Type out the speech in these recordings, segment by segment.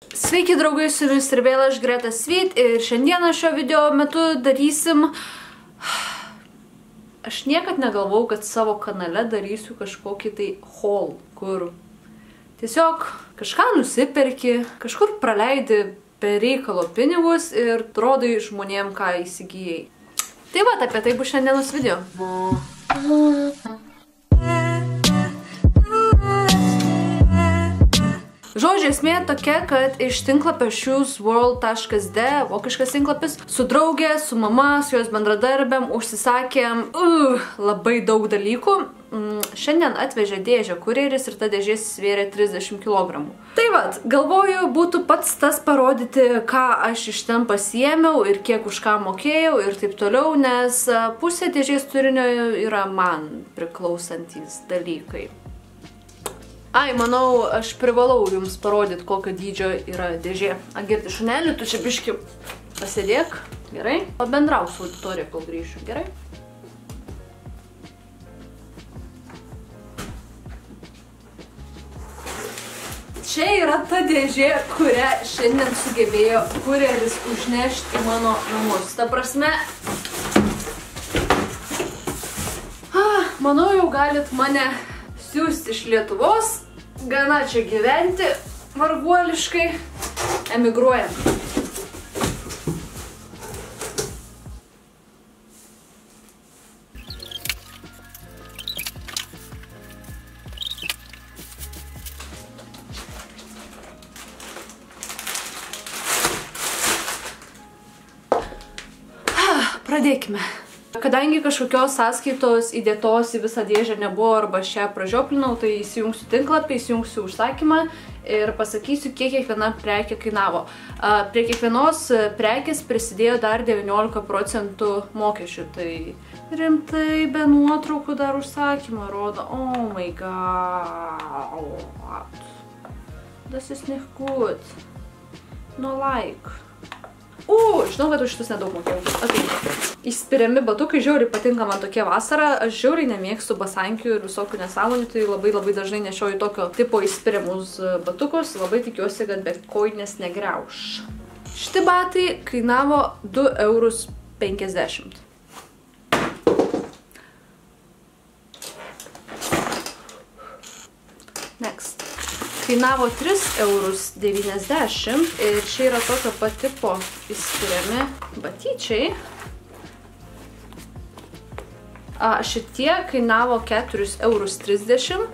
Sveiki draugai, su jumis ir vėl aš Greta Svit ir šiandieną šio video metu darysim... Aš niekad negalvau, kad savo kanale darysiu kažkokį tai haul, kur tiesiog kažką nusiperki, kažkur praleidi per reikalo pinigus ir rodai žmonėm, ką įsigijai. Tai va, apie tai bus šiandienos video. Žodžiu, esmė tokia, kad iš tinklapio shoesworld.de, vokiškas tinklapis, su draugė, su mama, su jos bendradarbėm užsisakėm labai daug dalykų. Šiandien atvežė dėžę kurjeris ir ta dėžė svėrė 30 kg. Tai vat, galvoju, būtų pats tas parodyti, ką aš iš ten pasiėmiau ir kiek už ką mokėjau ir taip toliau, nes pusė dėžės turinio yra man priklausantis dalykai. Ai, manau, aš privalau jums parodyti, kokio dydžio yra dėžė. Agirti šunelį, tu čia biški pasėdėk, gerai? Pabendrauk su auditorija, kol grįšiu, gerai? Čia yra ta dėžė, kurią šiandien sugebėjo kurjeris užnešti į mano namus. Ta prasme, manau, jau galit mane siųsti iš Lietuvos, gana čia gyventi, varguoliškai, emigruojant. Pradėkime. Kadangi kažkokios sąskaitos įdėtos į visą dėžę nebuvo arba šią pražioplinau, tai įsijungsiu tinklapį, įsijungsiu užsakymą ir pasakysiu, kiek kiekviena prekė kainavo. Prie kiekvienos prekės prisidėjo dar 19% mokesčių, tai rimtai be nuotraukų dar užsakymą rodo. Oh my god. Das ist nicht gut. No like. Žinau, kad už šitus nedaug mokėjau. Okay. Įspiriami batukai, žiauriai patinka man tokie vasarą. Aš žiauriai nemėgstu basankių ir visokių nesąmonių, tai labai dažnai nešioju tokio tipo įspiriamus batukus. Labai tikiuosi, kad be kojinės negriauš. Šiti batai kainavo 2,50 €. Next. Kainavo 3,90 € ir čia yra tokio pat tipo įspiriami batyčiai. Šitie kainavo 4,30 €.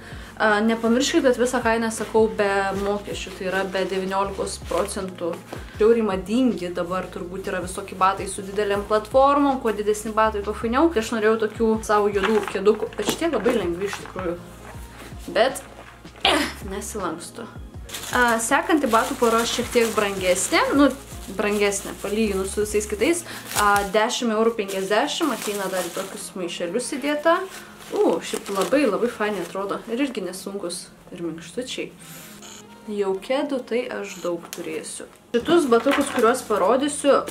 Nepamirškite, kad visą kainą sakau be mokesčių, tai yra be 19%. Žiauriai madingi dabar turbūt yra visokie batai su didelėm platformom, kuo didesni batai, tuo fainiau. Tai aš norėjau tokių savo juodų kėdukų, bet šitie labai lengvi iš tikrųjų. Bet nesilankstu. Sekanti batų pora šiek tiek brangesnė, brangesnė palyginus su visais kitais, 10,50 €, ateina dar į tokius maišelius įdėta. Šiaip labai fainiai atrodo ir irgi nesunkus ir minkštučiai. Jau kėdų tai aš daug turėsiu. Šitus batukus, kuriuos parodysiu,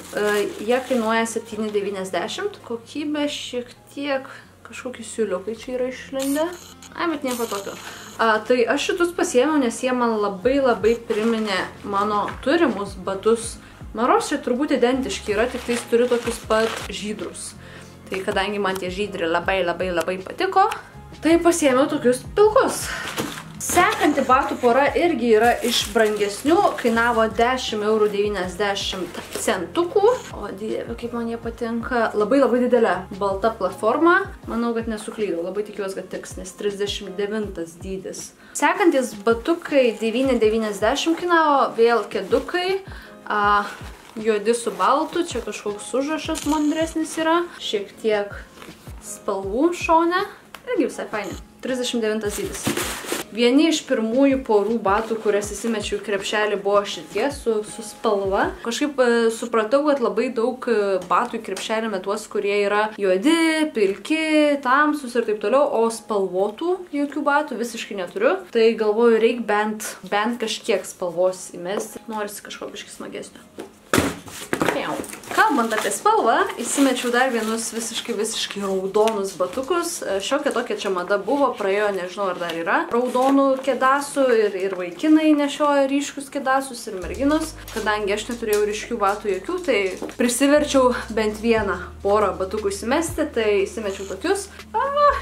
jie kainuoja 7,90 €. Kokybė šiek tiek kažkokie siūliukai čia yra išlindę. Bet nieko tokio. Tai aš šitus pasiėmiau, nes jie man labai priminė mano turimus batus. Maros čia turbūt identiški yra, tik tais turiu tokius pat žydrus. Tai kadangi man tie žydri labai patiko, tai pasiėmiau tokius pilkus. Sekanti batų pora irgi yra iš brangesnių, kainavo 10,90 €. O dieve, kaip man jie patinka. Labai didelė balta platforma. Manau, kad nesuklydau. Labai tikiuosi, kad tiks, nes 39 dydis. Sekantis batukai 9,90 € kainavo, vėl kėdukai. Juodi su baltu, čia kažkoks užrašas mandresnis yra. Šiek tiek spalvų šone. Irgi visai faini. 39 dydis. Vieni iš pirmųjų porų batų, kurias įsimečiau į krepšelį, buvo šitie su spalva. Kažkaip supratau, kad labai daug batų į krepšelį metuos, kurie yra juodi, pilki, tamsus ir taip toliau, o spalvotų jokių batų visiškai neturiu. Tai galvoju, reikia bent kažkiek spalvos įmesti. Norisi kažko biškai smagesnio. Ką kalbant apie spalvą, įsimečiau dar vienus visiškai raudonus batukus. Šiokia tokia čia mada buvo, praėjo, nežinau, ar dar yra raudonų kedasų ir vaikinai nešioja ryškius kedasus ir merginos. Kadangi aš neturėjau ryškių batų jokių, tai prisiverčiau bent vieną porą batukų įsimesti, tai įsimečiau tokius.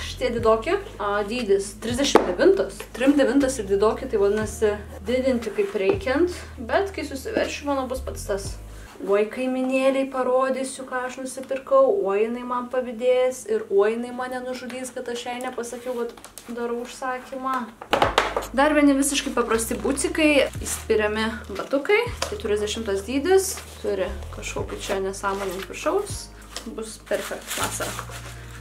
Šitie didoki. Dydis 39. 39 ir didoki, tai vadinasi didinti kaip reikiant, bet kai susiveršiu, mano bus pats tas. Oi, kaiminėliai parodysiu, ką aš nusipirkau, oi, jinai man pavydės ir oi, jinai mane nužudys, kad aš jai nepasakiau, kad darau užsakymą. Dar vieni visiškai paprasti bucikai, įspiriami batukai, 40 dydis, turi kažkokį čia nesąmonį ant viršaus, bus perfekt vasara.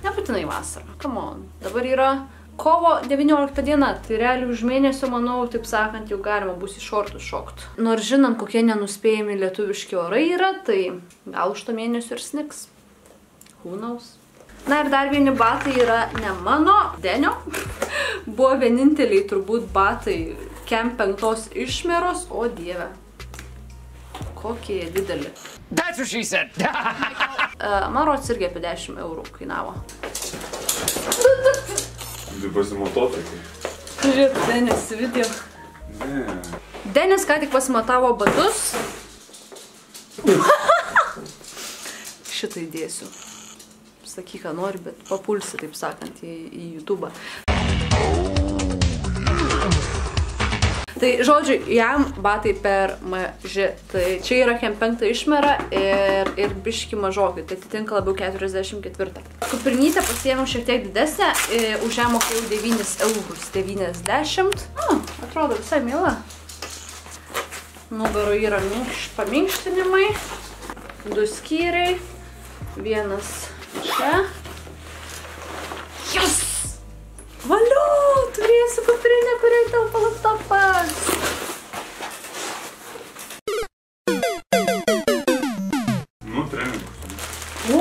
Nebūtinai vasara, come on, dabar yra kovo 19 diena, tai realiai už mėnesio, manau, taip sakant, jau galima bus į šortus šokt. Nors žinant, kokie nenuspėjami lietuviški orai yra, tai gal už to mėnesio ir snigs. Who knows? Na ir dar vieni batai yra ne mano, Denio. Buvo vieninteliai turbūt batai Kem 5 išmeros, o dieve. Kokie jie dideli. That's what she said. Man rodos irgi apie 10 eurų kainavo. Tai pasimatuotai. Žiūrėk, Denis, video. Ne. Denis ką tik pasimatavo batus. Šitą įdėsiu. Sakyk, ką nori, bet papulsi, taip sakant, į YouTube'ą. Tai, žodžiu, jam batai per maži. Tai čia yra Kem 5 išmera ir biški mažokai. Tai atitinka labiau 44. Kuprinytę pasiėmiau šiek tiek didesnę. Už ją mokėjau 9,90 €. Atrodo visai mila. Nugaro yra paminkštinimai. 2 skyriai. Vienas čia. Yes! Valio! Turėsiu kuprinę, kuriai telpa laptopas. Nu, treningas. O!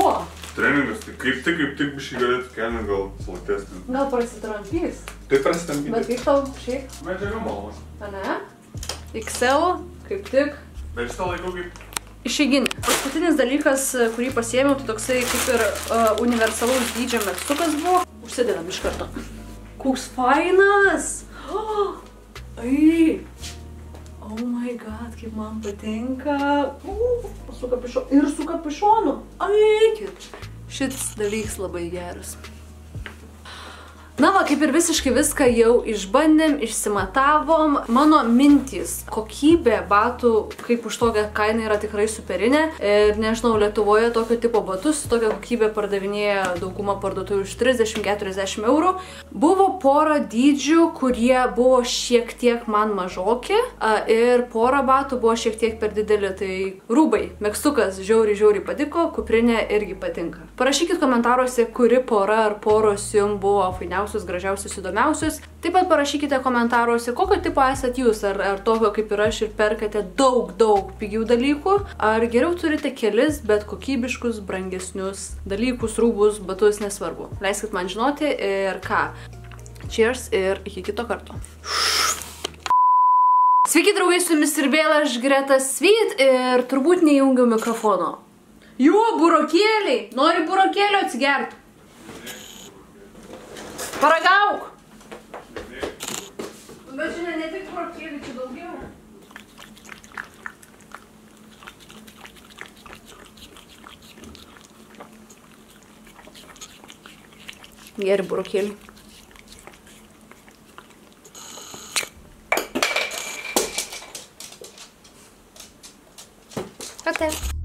Treningas, tai kaip tik biškai galėtų kelnių gal platesnį. Gal prasitampys? Tai prasitampyti. Bet kaip tau šiaip? Medžiaga malona. A ne? XL, kaip tik. Bet šitą laikau kaip... Išeiginį. Paskutinis dalykas, kurį pasiėmiau, tai toksai kaip ir universalaus dydžio megztukas buvo. Užsidedam iš karto. Koks fainas! Ai! Oh my god, kaip man patinka. Su kapišonu. Ir su kapišonu. Aikit. Šits dalykas labai geras. Na va, kaip ir visiškai viską jau išbandėm, išsimatavom. Mano mintys, kokybė batų, kaip už tokią kainą yra tikrai superinė. Ir nežinau, Lietuvoje tokio tipo batus, tokią kokybę pardavinėja dauguma parduotuvių už 30-40 eurų. Buvo pora dydžių, kurie buvo šiek tiek man mažoki. Ir pora batų buvo šiek tiek per dideli. Tai rūbai, megztukas žiauriai patiko, kuprinė irgi patinka. Parašykit komentaruose, kuri pora ar poros jums buvo fainiausia. Gražiausius, įdomiausius. Taip pat parašykite komentaruose, kokio tipo esat jūs, ar tokio kaip ir aš ir perkate daug pigių dalykų, ar geriau turite kelis, bet kokybiškus, brangesnius dalykus, rūbus, batus, nesvarbu. Leiskit man žinoti ir ką. Cheers ir iki kito karto. Sveiki draugai, su jumis ir vėl aš Greta Svit ir turbūt neįjungiau mikrofono. Jo, burokėliai! Nori burokėlio atsigerti? Paragauk! Bet žinai, ne tik burokėlių, čia daugiau. Geri burokėliai. Ate.